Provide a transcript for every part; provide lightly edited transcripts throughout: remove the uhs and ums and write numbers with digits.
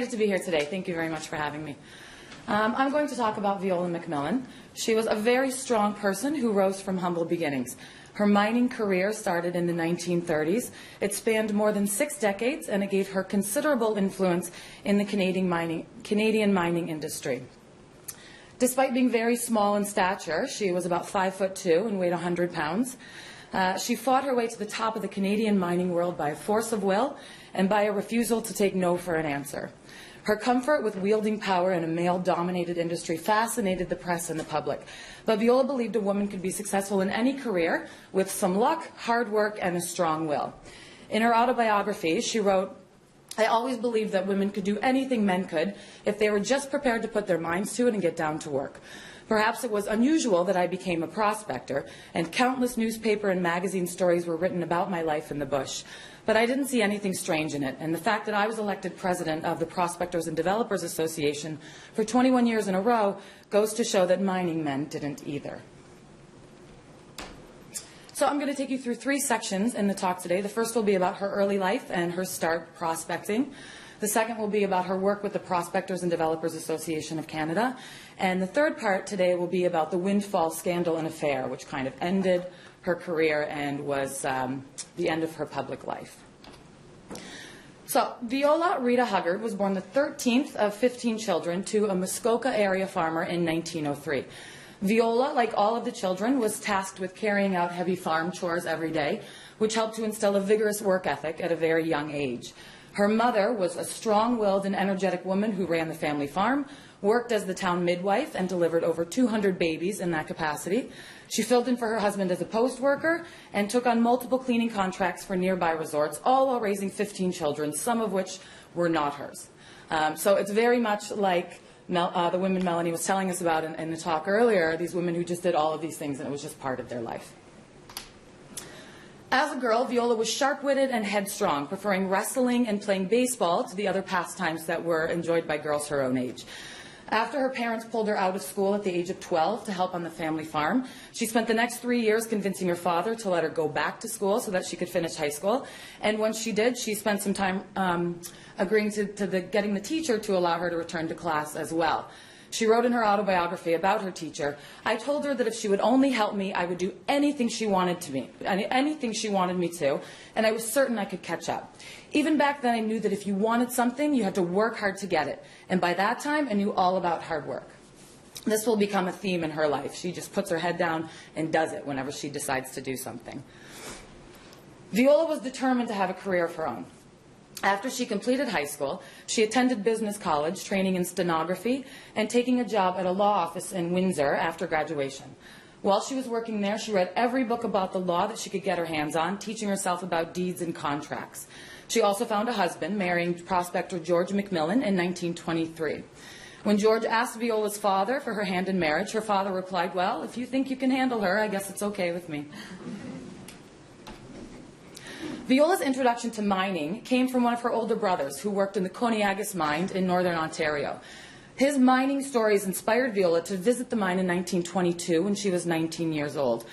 excited to be here today. Thank you very much for having me. I'm going to talk about Viola MacMillan. She was a very strong person who rose from humble beginnings. Her mining career started in the 1930s. It spanned more than 6 decades, and it gave her considerable influence in the Canadian mining industry. Despite being very small in stature, she was about 5'2" and weighed 100 pounds. She fought her way to the top of the Canadian mining world by a force of will and by a refusal to take no for an answer. Her comfort with wielding power in a male-dominated industry fascinated the press and the public. But Viola believed a woman could be successful in any career with some luck, hard work, and a strong will. In her autobiography, she wrote, "I always believed that women could do anything men could if they were just prepared to put their minds to it and get down to work. Perhaps it was unusual that I became a prospector, and countless newspaper and magazine stories were written about my life in the bush. But I didn't see anything strange in it, and the fact that I was elected president of the Prospectors and Developers Association for 21 years in a row goes to show that mining men didn't either." So I'm going to take you through 3 sections in the talk today. The first will be about her early life and her start prospecting. The second will be about her work with the Prospectors and Developers Association of Canada. And the third part today will be about the Windfall scandal and affair, which kind of ended her career and was the end of her public life. So Viola Rita Huggard was born the 13th of 15 children to a Muskoka area farmer in 1903. Viola, like all of the children, was tasked with carrying out heavy farm chores every day, which helped to instill a vigorous work ethic at a very young age. Her mother was a strong-willed and energetic woman who ran the family farm, worked as the town midwife, and delivered over 200 babies in that capacity. She filled in for her husband as a post worker and took on multiple cleaning contracts for nearby resorts, all while raising 15 children, some of which were not hers. So it's very much like the women Melanie was telling us about in the talk earlier, these women who just did all of these things and it was just part of their life. As a girl, Viola was sharp-witted and headstrong, preferring wrestling and playing baseball to the other pastimes that were enjoyed by girls her own age. After her parents pulled her out of school at the age of 12 to help on the family farm, she spent the next 3 years convincing her father to let her go back to school so that she could finish high school. And once she did, she spent some time agreeing to getting the teacher to allow her to return to class as well. She wrote in her autobiography about her teacher, "I told her that if she would only help me, I would do anything she wanted me to, and I was certain I could catch up. Even back then, I knew that if you wanted something, you had to work hard to get it. And by that time, I knew all about hard work." This will become a theme in her life. She just puts her head down and does it whenever she decides to do something. Viola was determined to have a career of her own. After she completed high school, she attended business college, training in stenography, and taking a job at a law office in Windsor after graduation. While she was working there, she read every book about the law that she could get her hands on, teaching herself about deeds and contracts. She also found a husband, marrying prospector George MacMillan in 1923. When George asked Viola's father for her hand in marriage, her father replied, "Well, if you think you can handle her, I guess it's okay with me." Viola's introduction to mining came from one of her older brothers who worked in the Coneagus mine in northern Ontario. His mining stories inspired Viola to visit the mine in 1922 when she was 19 years old.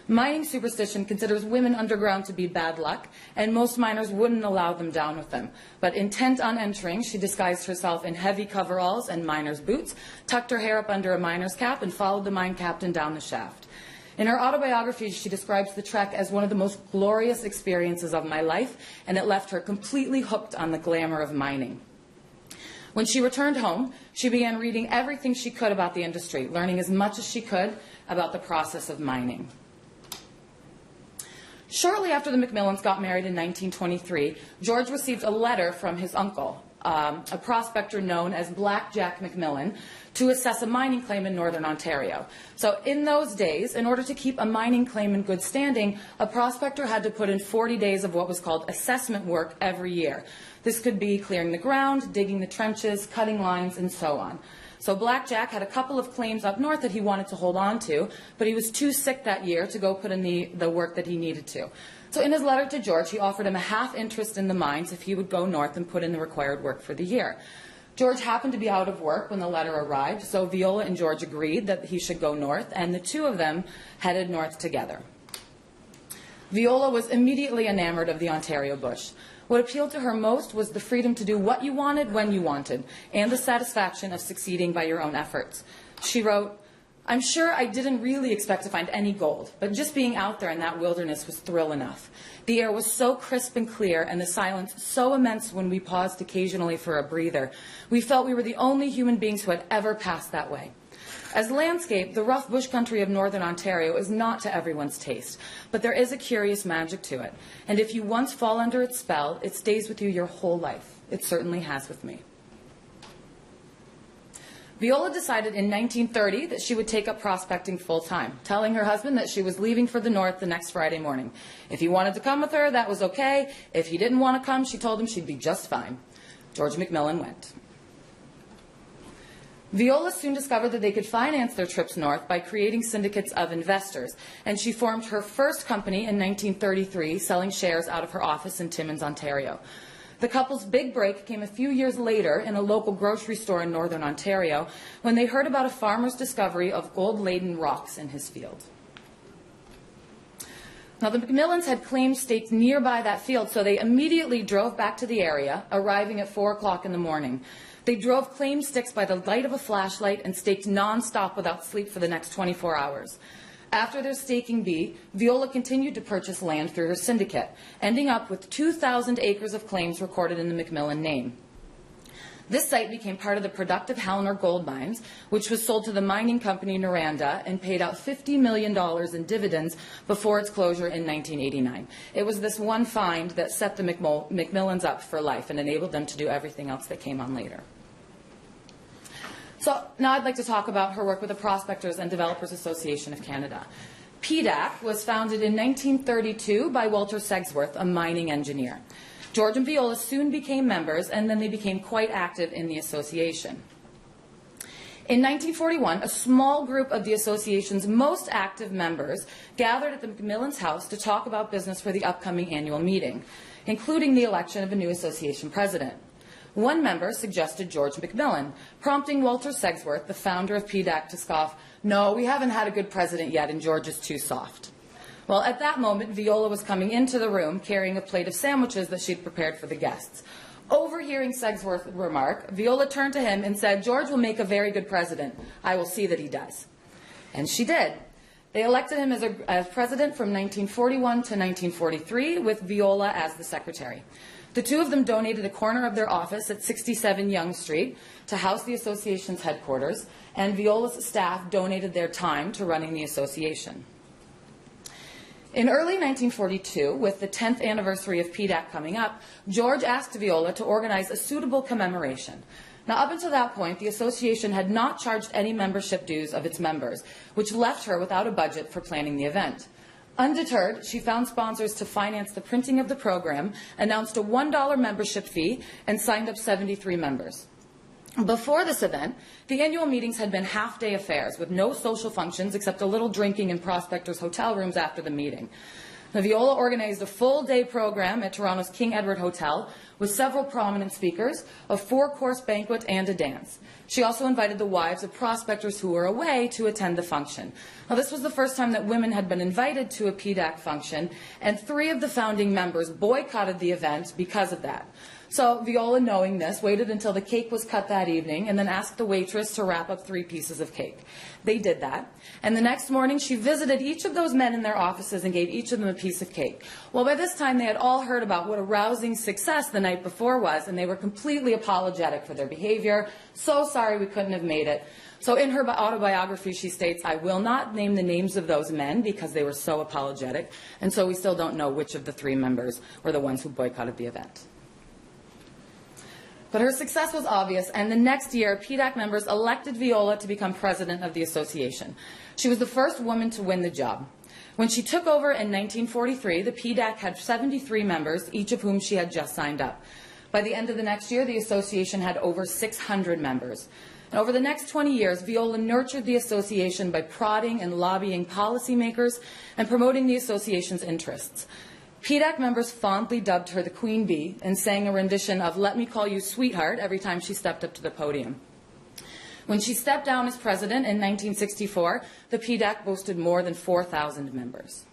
Mining superstition considers women underground to be bad luck, and most miners wouldn't allow them down with them. But intent on entering, she disguised herself in heavy coveralls and miner's boots, tucked her hair up under a miner's cap, and followed the mine captain down the shaft. In her autobiography, she describes the trek as one of the most glorious experiences of my life, and it left her completely hooked on the glamour of mining. When she returned home, she began reading everything she could about the industry, learning as much as she could about the process of mining. Shortly after the MacMillans got married in 1923, George received a letter from his uncle, a prospector known as Black Jack MacMillan, to assess a mining claim in northern Ontario. So in those days, in order to keep a mining claim in good standing, a prospector had to put in 40 days of what was called assessment work every year. This could be clearing the ground, digging the trenches, cutting lines, and so on. So Black Jack had a couple of claims up north that he wanted to hold on to, but he was too sick that year to go put in the work that he needed to. So in his letter to George, he offered him a half interest in the mines if he would go north and put in the required work for the year. George happened to be out of work when the letter arrived, so Viola and George agreed that he should go north, and the two of them headed north together. Viola was immediately enamored of the Ontario bush. What appealed to her most was the freedom to do what you wanted when you wanted, and the satisfaction of succeeding by your own efforts. She wrote, "I'm sure I didn't really expect to find any gold, but just being out there in that wilderness was thrill enough. The air was so crisp and clear, and the silence so immense when we paused occasionally for a breather. We felt we were the only human beings who had ever passed that way." As landscape, the rough bush country of northern Ontario is not to everyone's taste, but there is a curious magic to it. And if you once fall under its spell, it stays with you your whole life. It certainly has with me. Viola decided in 1930 that she would take up prospecting full-time, telling her husband that she was leaving for the north the next Friday morning. If he wanted to come with her, that was okay. If he didn't want to come, she told him she'd be just fine. George MacMillan went. Viola soon discovered that they could finance their trips north by creating syndicates of investors, and she formed her first company in 1933, selling shares out of her office in Timmins, Ontario. The couple's big break came a few years later in a local grocery store in northern Ontario when they heard about a farmer's discovery of gold-laden rocks in his field. Now, the MacMillans had claims staked nearby that field, so they immediately drove back to the area, arriving at 4 o'clock in the morning. They drove claim sticks by the light of a flashlight and staked nonstop without sleep for the next 24 hours. After their staking bee, Viola continued to purchase land through her syndicate, ending up with 2,000 acres of claims recorded in the MacMillan name. This site became part of the productive Hallnor gold mines, which was sold to the mining company Noranda and paid out $50 million in dividends before its closure in 1989. It was this one find that set the MacMillans up for life and enabled them to do everything else that came on later. So now I'd like to talk about her work with the Prospectors and Developers Association of Canada. PDAC was founded in 1932 by Walter Segsworth, a mining engineer. George and Viola soon became members, and then they became quite active in the association. In 1941, a small group of the association's most active members gathered at the MacMillan's house to talk about business for the upcoming annual meeting, including the election of a new association president. One member suggested George MacMillan, prompting Walter Segsworth, the founder of PDAC, to scoff, "No, we haven't had a good president yet, and George is too soft." Well, at that moment, Viola was coming into the room carrying a plate of sandwiches that she'd prepared for the guests. Overhearing Segsworth's remark, Viola turned to him and said, "George will make a very good president. I will see that he does." And she did. They elected him as president from 1941 to 1943, with Viola as the secretary. The two of them donated a corner of their office at 67 Yonge Street to house the association's headquarters, and Viola's staff donated their time to running the association. In early 1942, with the 10th anniversary of PDAC coming up, George asked Viola to organize a suitable commemoration. Now, up until that point, the association had not charged any membership dues of its members, which left her without a budget for planning the event. Undeterred, she found sponsors to finance the printing of the program, announced a $1 membership fee, and signed up 73 members. Before this event, the annual meetings had been half-day affairs with no social functions except a little drinking in Prospectors' hotel rooms after the meeting. Now, Viola organized a full-day program at Toronto's King Edward Hotel with several prominent speakers, a 4-course banquet, and a dance. She also invited the wives of prospectors who were away to attend the function. Now, this was the first time that women had been invited to a PDAC function, and 3 of the founding members boycotted the event because of that. So Viola, knowing this, waited until the cake was cut that evening and then asked the waitress to wrap up 3 pieces of cake. They did that. And the next morning, she visited each of those men in their offices and gave each of them a piece of cake. Well, by this time, they had all heard about what a rousing success the night before was, and they were completely apologetic for their behavior. So sorry we couldn't have made it. So in her autobiography, she states, "I will not name the names of those men because they were so apologetic." And so we still don't know which of the 3 members were the ones who boycotted the event. But her success was obvious, and the next year, PDAC members elected Viola to become president of the association. She was the first woman to win the job. When she took over in 1943, the PDAC had 73 members, each of whom she had just signed up. By the end of the next year, the association had over 600 members. And over the next 20 years, Viola nurtured the association by prodding and lobbying policymakers and promoting the association's interests. PDAC members fondly dubbed her the Queen Bee and sang a rendition of "Let Me Call You Sweetheart" every time she stepped up to the podium. When she stepped down as president in 1964, the PDAC boasted more than 4,000 members.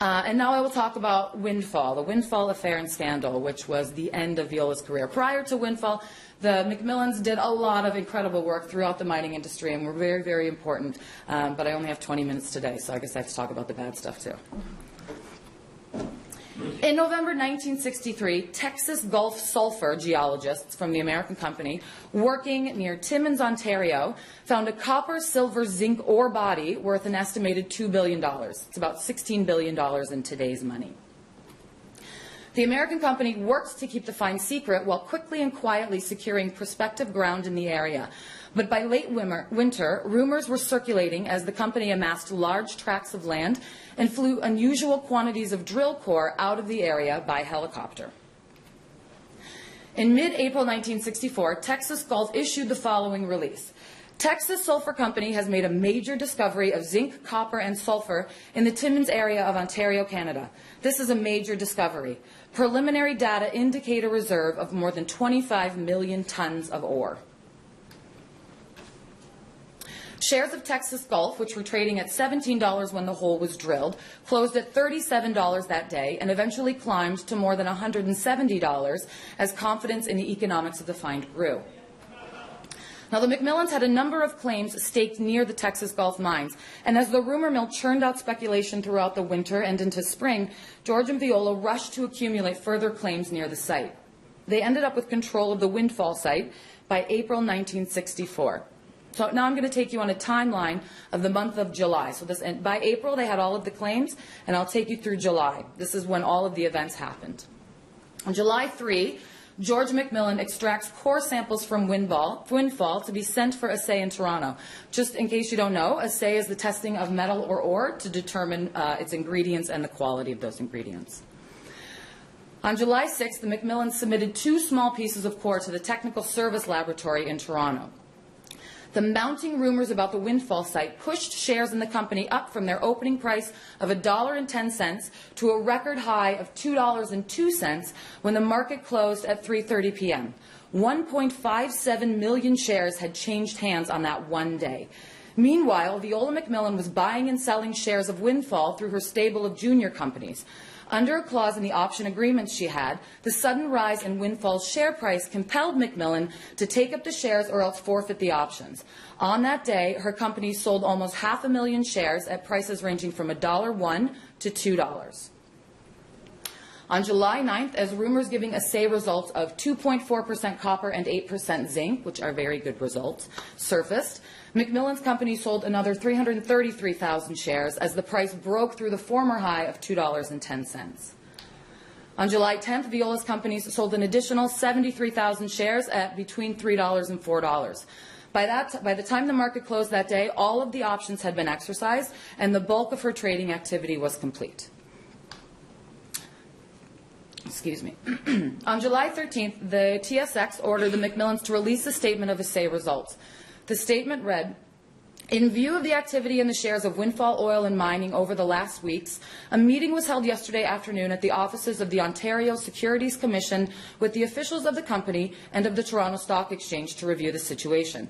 And now I will talk about Windfall, the Windfall Affair and Scandal, which was the end of Viola's career. Prior to Windfall, the MacMillans did a lot of incredible work throughout the mining industry and were very, very important. But I only have 20 minutes today, so I guess I have to talk about the bad stuff too. In November 1963, Texas Gulf sulfur geologists from the American company working near Timmins, Ontario, found a copper, silver, zinc ore body worth an estimated $2 billion. It's about $16 billion in today's money. The American company worked to keep the find secret while quickly and quietly securing prospective ground in the area. But by late winter, rumors were circulating as the company amassed large tracts of land and flew unusual quantities of drill core out of the area by helicopter. In mid-April 1964, Texas Gulf issued the following release. Texas Sulphur Company has made a major discovery of zinc, copper, and sulfur in the Timmins area of Ontario, Canada. This is a major discovery. Preliminary data indicate a reserve of more than 25 million tons of ore. Shares of Texas Gulf, which were trading at $17 when the hole was drilled, closed at $37 that day and eventually climbed to more than $170 as confidence in the economics of the find grew. Now, the MacMillans had a number of claims staked near the Texas Gulf mines, and as the rumor mill churned out speculation throughout the winter and into spring, George and Viola rushed to accumulate further claims near the site. They ended up with control of the Windfall site by April 1964. So now I'm going to take you on a timeline of the month of July. So by April, they had all of the claims, and I'll take you through July. This is when all of the events happened. On July 3, George MacMillan extracts core samples from Windfall to be sent for assay in Toronto. Just in case you don't know, assay is the testing of metal or ore to determine its ingredients and the quality of those ingredients. On July 6th, the MacMillans submitted 2 small pieces of core to the Technical Service Laboratory in Toronto. The mounting rumors about the Windfall site pushed shares in the company up from their opening price of $1.10 to a record high of $2.02 when the market closed at 3:30 p.m. 1.57 million shares had changed hands on that one day. Meanwhile, Viola MacMillan was buying and selling shares of Windfall through her stable of junior companies. Under a clause in the option agreements she had, the sudden rise in Windfall's share price compelled MacMillan to take up the shares or else forfeit the options. On that day, her company sold almost 500,000 shares at prices ranging from $1 to $2. On July 9th, as rumors giving assay results of 2.4% copper and 8% zinc, which are very good results, surfaced, MacMillan's company sold another 333,000 shares as the price broke through the former high of $2.10. On July 10th, Viola's companies sold an additional 73,000 shares at between $3 and $4. By the time the market closed that day, all of the options had been exercised and the bulk of her trading activity was complete. Excuse me. On July 13th, the TSX ordered the MacMillans to release a statement of assay results. The statement read, "In view of the activity in the shares of Windfall Oil and Mining over the last weeks, a meeting was held yesterday afternoon at the offices of the Ontario Securities Commission with the officials of the company and of the Toronto Stock Exchange to review the situation.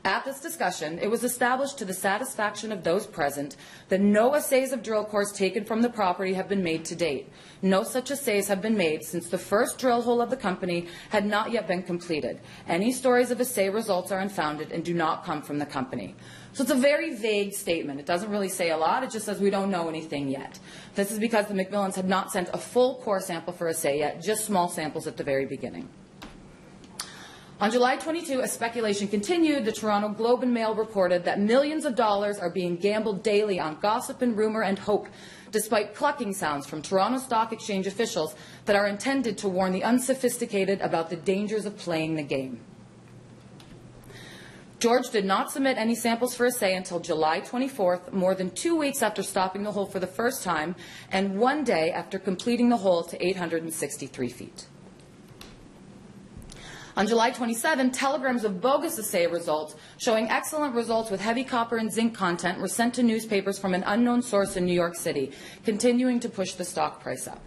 At this discussion, it was established to the satisfaction of those present that no assays of drill cores taken from the property have been made to date. No such assays have been made since the first drill hole of the company had not yet been completed. Any stories of assay results are unfounded and do not come from the company." So it's a very vague statement. It doesn't really say a lot. It just says we don't know anything yet. This is because the MacMillans had not sent a full core sample for assay yet, just small samples at the very beginning. On July 22, as speculation continued, the Toronto Globe and Mail reported that millions of dollars are being gambled daily on gossip and rumor and hope, despite clucking sounds from Toronto Stock Exchange officials that are intended to warn the unsophisticated about the dangers of playing the game. George did not submit any samples for assay until July 24th, more than 2 weeks after stopping the hole for the first time, and 1 day after completing the hole to 863 feet. On July 27, telegrams of bogus assay results showing excellent results with heavy copper and zinc content were sent to newspapers from an unknown source in New York City, continuing to push the stock price up.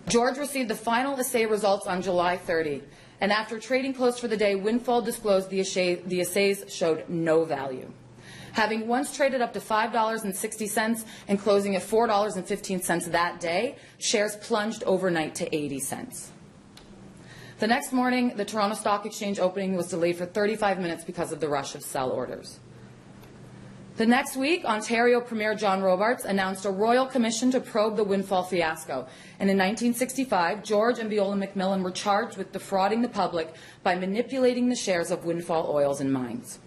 George received the final assay results on July 30, and after trading close for the day, Windfall disclosed the assays showed no value. Having once traded up to $5.60 and closing at $4.15 that day, shares plunged overnight to 80 cents. The next morning, the Toronto Stock Exchange opening was delayed for 35 minutes because of the rush of sell orders. The next week, Ontario Premier John Robarts announced a royal commission to probe the Windfall fiasco. And in 1965, George and Viola MacMillan were charged with defrauding the public by manipulating the shares of Windfall Oils and Mines.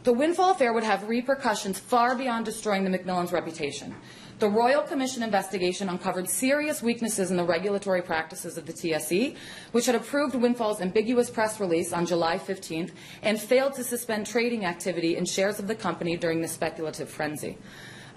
The Windfall Affair would have repercussions far beyond destroying the MacMillans' reputation. The Royal Commission investigation uncovered serious weaknesses in the regulatory practices of the TSE, which had approved Windfall's ambiguous press release on July 15th and failed to suspend trading activity in shares of the company during the speculative frenzy.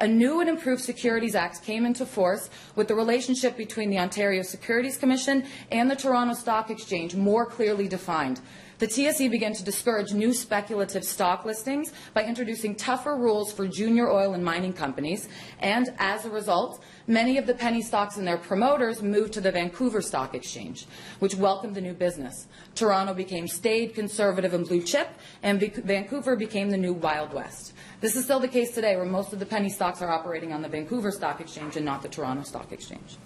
A new and improved Securities Act came into force with the relationship between the Ontario Securities Commission and the Toronto Stock Exchange more clearly defined. The TSE began to discourage new speculative stock listings by introducing tougher rules for junior oil and mining companies, and as a result, many of the penny stocks and their promoters moved to the Vancouver Stock Exchange, which welcomed the new business. Toronto became staid, conservative, and blue chip, and Vancouver became the new Wild West. This is still the case today, where most of the penny stocks are operating on the Vancouver Stock Exchange and not the Toronto Stock Exchange.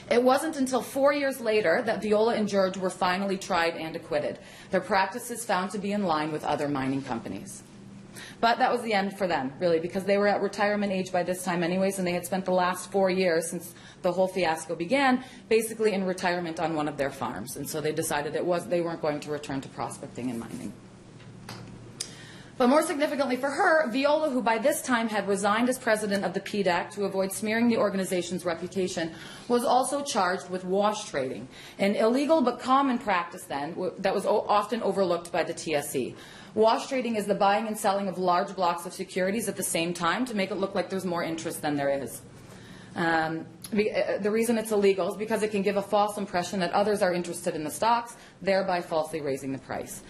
It wasn't until 4 years later that Viola and George were finally tried and acquitted, their practices found to be in line with other mining companies. But that was the end for them, really, because they were at retirement age by this time anyways, and they had spent the last 4 years since the whole fiasco began basically in retirement on one of their farms. And so they decided they weren't going to return to prospecting and mining. But more significantly for her, Viola, who by this time had resigned as president of the PDAC to avoid smearing the organization's reputation, was also charged with wash trading, an illegal but common practice then that was often overlooked by the TSE. Wash trading is the buying and selling of large blocks of securities at the same time to make it look like there's more interest than there is. The reason it's illegal is because it can give a false impression that others are interested in the stocks, thereby falsely raising the price.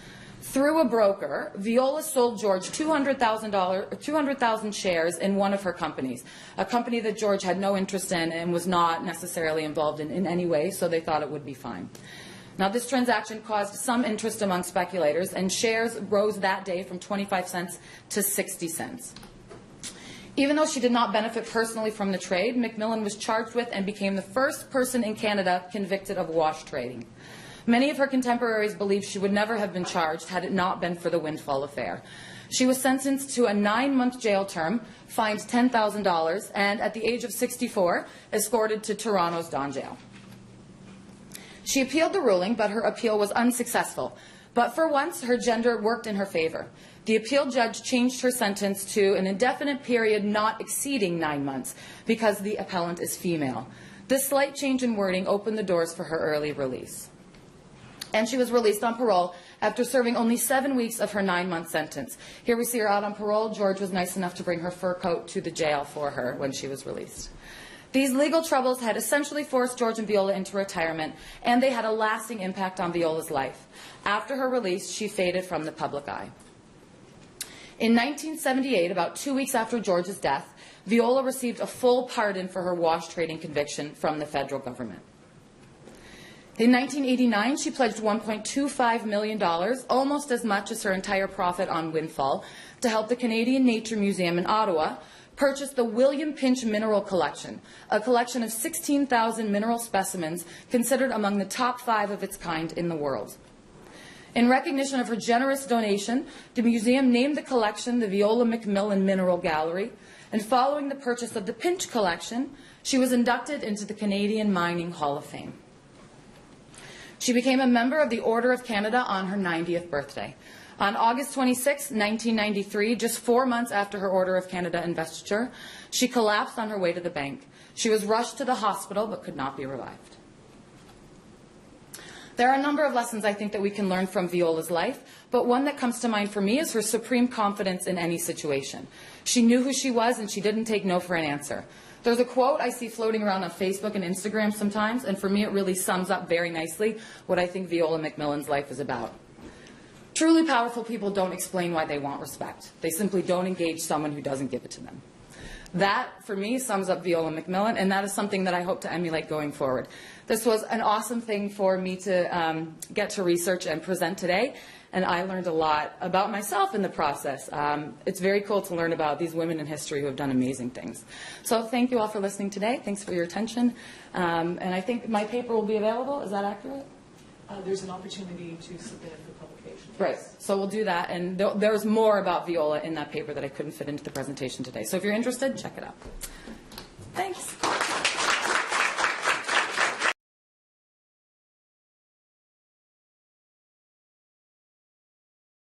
Through a broker, Viola sold George 200,000 shares in one of her companies, a company that George had no interest in and was not necessarily involved in any way, so they thought it would be fine. Now, this transaction caused some interest among speculators, and shares rose that day from 25 cents to 60 cents. Even though she did not benefit personally from the trade, MacMillan was charged with and became the first person in Canada convicted of wash trading. Many of her contemporaries believe she would never have been charged had it not been for the Windfall Affair. She was sentenced to a 9-month jail term, fined $10,000, and at the age of 64, escorted to Toronto's Don Jail. She appealed the ruling, but her appeal was unsuccessful. But for once, her gender worked in her favor. The appeal judge changed her sentence to an indefinite period not exceeding 9 months because the appellant is female. This slight change in wording opened the doors for her early release. And she was released on parole after serving only 7 weeks of her 9-month sentence. Here we see her out on parole. George was nice enough to bring her fur coat to the jail for her when she was released. These legal troubles had essentially forced George and Viola into retirement, and they had a lasting impact on Viola's life. After her release, she faded from the public eye. In 1978, about 2 weeks after George's death, Viola received a full pardon for her wash trading conviction from the federal government. In 1989, she pledged $1.25 million, almost as much as her entire profit on Windfall, to help the Canadian Nature Museum in Ottawa purchase the William Pinch Mineral Collection, a collection of 16,000 mineral specimens considered among the top 5 of its kind in the world. In recognition of her generous donation, the museum named the collection the Viola MacMillan Mineral Gallery, and following the purchase of the Pinch collection, she was inducted into the Canadian Mining Hall of Fame. She became a member of the Order of Canada on her 90th birthday. On August 26, 1993, just 4 months after her Order of Canada investiture, she collapsed on her way to the bank. She was rushed to the hospital but could not be revived. There are a number of lessons I think that we can learn from Viola's life, but one that comes to mind for me is her supreme confidence in any situation. She knew who she was and she didn't take no for an answer. There's a quote I see floating around on Facebook and Instagram sometimes, and for me it really sums up very nicely what I think Viola MacMillan's life is about. Truly powerful people don't explain why they want respect. They simply don't engage someone who doesn't give it to them. That, for me, sums up Viola MacMillan, and that is something that I hope to emulate going forward. This was an awesome thing for me to get to research and present today, and I learned a lot about myself in the process. It's very cool to learn about these women in history who have done amazing things. So thank you all for listening today. Thanks for your attention. And I think my paper will be available. Is that accurate? There's an opportunity to submit for publication. Right. So we'll do that. And there's more about Viola in that paper that I couldn't fit into the presentation today. So if you're interested, check it out. Thanks.